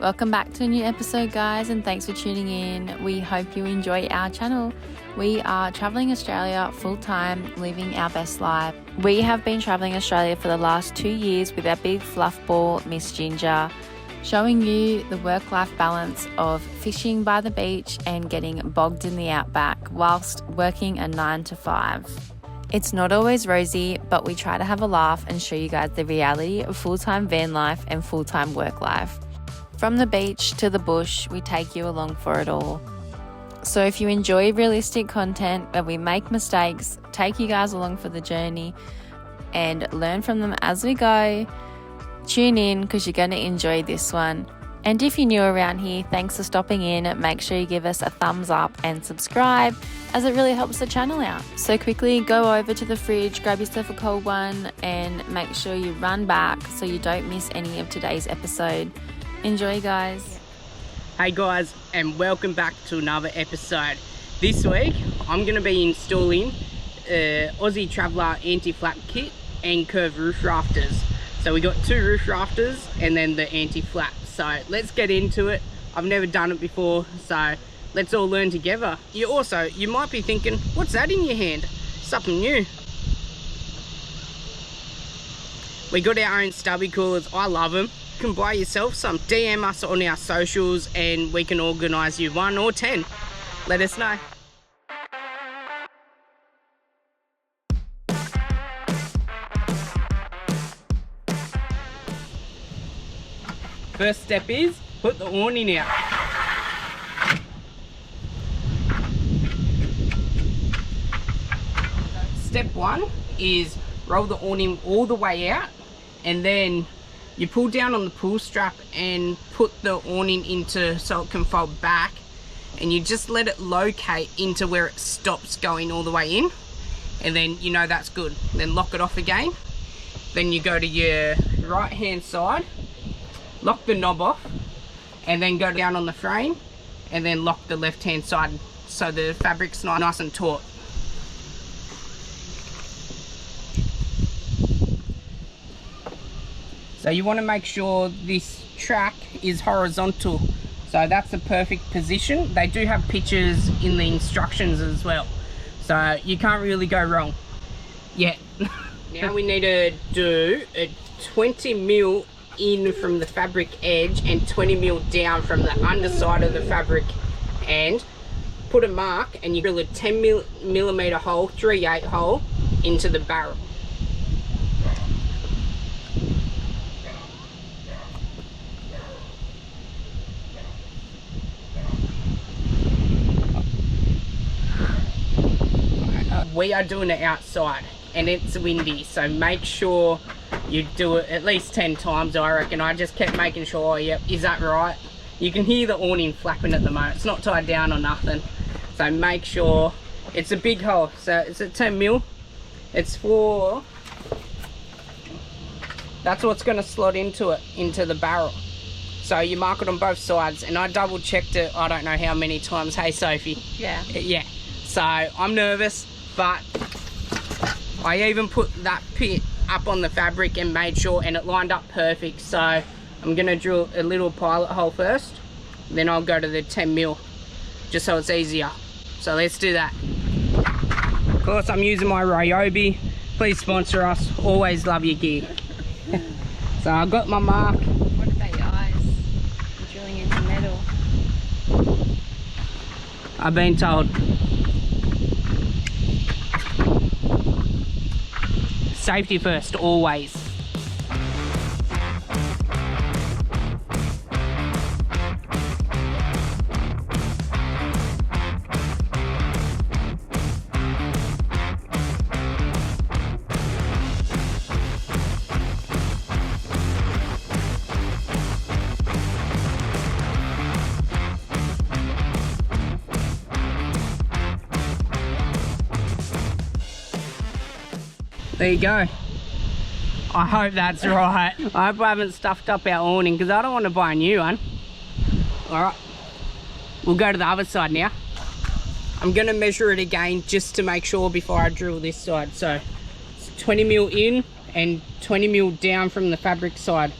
Welcome back to a new episode, guys, and thanks for tuning in. We hope you enjoy our channel. We are traveling Australia full-time, living our best life. We have been traveling Australia for the last 2 years with our big fluff ball, Miss Ginger, showing you the work-life balance of fishing by the beach and getting bogged in the outback whilst working a 9 to 5. It's not always rosy, but we try to have a laugh and show you guys the reality of full-time van life and full-time work life. From the beach to the bush, we take you along for it all. So if you enjoy realistic content where we make mistakes, take you guys along for the journey and learn from them as we go, tune in because you're going to enjoy this one. And if you're new around here, thanks for stopping in. Make sure you give us a thumbs up and subscribe, as it really helps the channel out. So quickly go over to the fridge, grab yourself a cold one, and make sure you run back so you don't miss any of today's episode. Enjoy, guys. Hey guys, and welcome back to another episode. This week I'm going to be installing Aussie Traveller anti-flap kit and curved roof rafters. So we got 2 roof rafters and then the anti-flap. So let's get into it. I've never done it before, so let's all learn together. You might be thinking, what's that in your hand? Something new. We got our own stubby coolers. I love them. You can buy yourself some. DM us on our socials and we can organise you 1 or 10. Let us know. First step is put the awning out. Step 1 is roll the awning all the way out, and then you pull down on the pull strap and put the awning into so it can fold back, and you just let it locate into where it stops going all the way in, and then you know that's good. Then lock it off again. Then you go to your right hand side, lock the knob off, and then go down on the frame and then lock the left hand side so the fabric's nice and taut. So you want to make sure this track is horizontal, so that's the perfect position. They do have pictures in the instructions as well, so you can't really go wrong yet. Now we need to do a 20mm in from the fabric edge and 20mm down from the underside of the fabric, and put a mark and you drill a 10mm hole, 3/8 hole into the barrel. We are doing it outside and it's windy, so make sure you do it at least 10 times, I reckon. I just kept making sure, yep, is that right? You can hear the awning flapping at the moment. It's not tied down or nothing. So make sure. It's a big hole, so it's a 10mm. It's for, that's what's going to slot into it, into the barrel. So you mark it on both sides, and I double checked it I don't know how many times. Hey Sophie. Yeah. Yeah. So I'm nervous, but I even put that pit up on the fabric and made sure, and it lined up perfect. So I'm gonna drill a little pilot hole first, then I'll go to the 10mm just so it's easier. So let's do that. Of course I'm using my Ryobi. Please sponsor us, always love your gear. So I got my mark. What about your eyes? You're drilling into metal. I've been told. Safety first, always. There you go. I hope that's right. I hope I haven't stuffed up our awning because I don't want to buy a new one. Alright, we'll go to the other side now. I'm going to measure it again just to make sure before I drill this side. So it's 20mm in and 20mm down from the fabric side.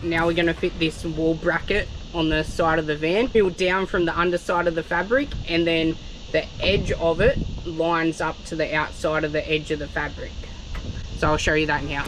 now we're going to fit this wall bracket on the side of the van. Peel down from the underside of the fabric, and then the edge of it lines up to the outside of the edge of the fabric. So I'll show you that now.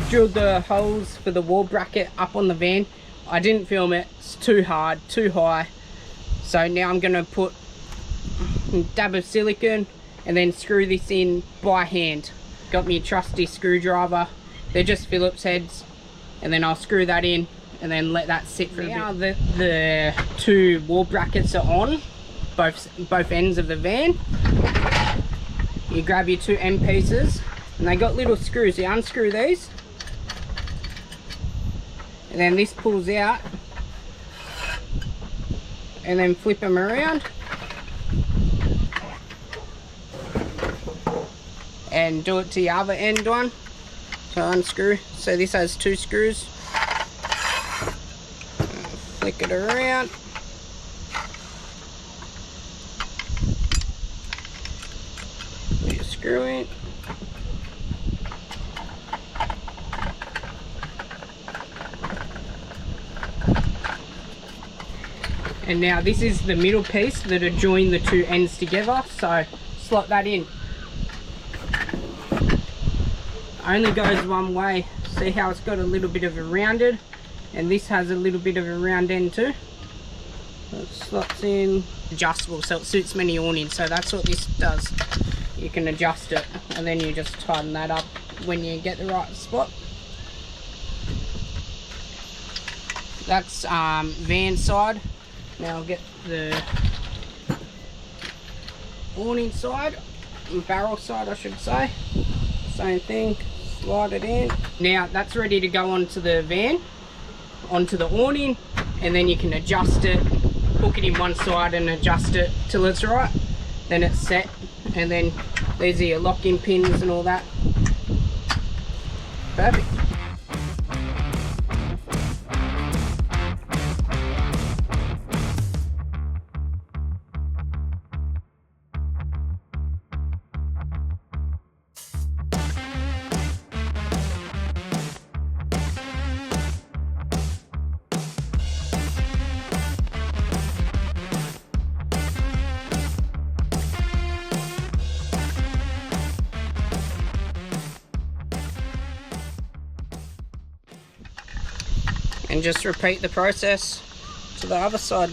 Drilled the holes for the wall bracket up on the van. I didn't film it, it's too hard, too high. So now I'm going to put a dab of silicone and then screw this in by hand. Got me a trusty screwdriver. They're just Phillips heads, and then I'll screw that in and then let that sit for a bit. Now the two wall brackets are on both ends of the van. You grab your two end pieces, and they got little screws. You unscrew these, and then this pulls out, and then flip them around and do it to the other end one. So unscrew. So this has two screws. Flick it around. Put your screw in. And now this is the middle piece that are join the two ends together, so slot that in. Only goes one way. See how it's got a little bit of a rounded, and this has a little bit of a round end too. So it slots in. Adjustable, so it suits many awnings, so that's what this does. You can adjust it, and then you just tighten that up when you get the right spot. That's van side. Now I'll get the awning side, barrel side I should say. Same thing, slide it in. Now that's ready to go onto the van, onto the awning, and then you can adjust it, hook it in one side and adjust it till it's right. Then it's set, and then these are your lock-in pins and all that. Perfect. And just repeat the process to the other side.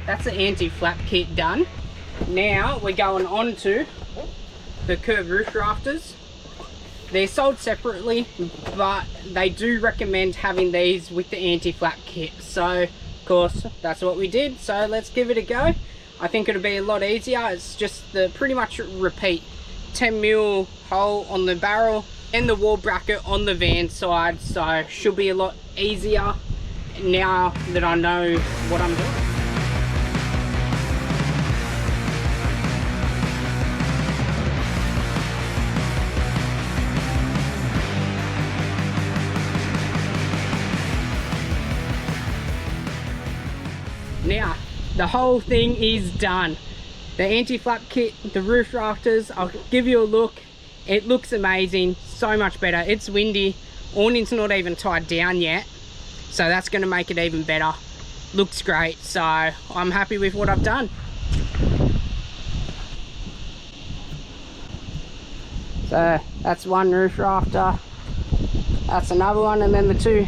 That's the anti-flap kit done. Now we're going on to the curved roof rafters. They're sold separately, but they do recommend having these with the anti-flap kit. So, of course, that's what we did. So let's give it a go. I think it'll be a lot easier. It's just the pretty much repeat 10mm hole on the barrel and the wall bracket on the van side. So should be a lot easier now that I know what I'm doing. Now, the whole thing is done. The anti-flap kit, the roof rafters, I'll give you a look. It looks amazing, so much better. It's windy, awning's not even tied down yet. So that's going to make it even better. Looks great, so I'm happy with what I've done. So that's one roof rafter, that's another one, and then the two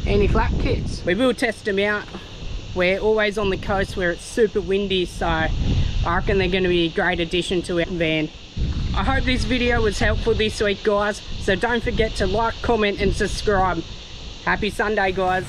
anti-flap kits. We will test them out. We're always on the coast where it's super windy, so I reckon they're going to be a great addition to our van. I hope this video was helpful this week, guys, so don't forget to like, comment and subscribe. Happy Sunday, guys.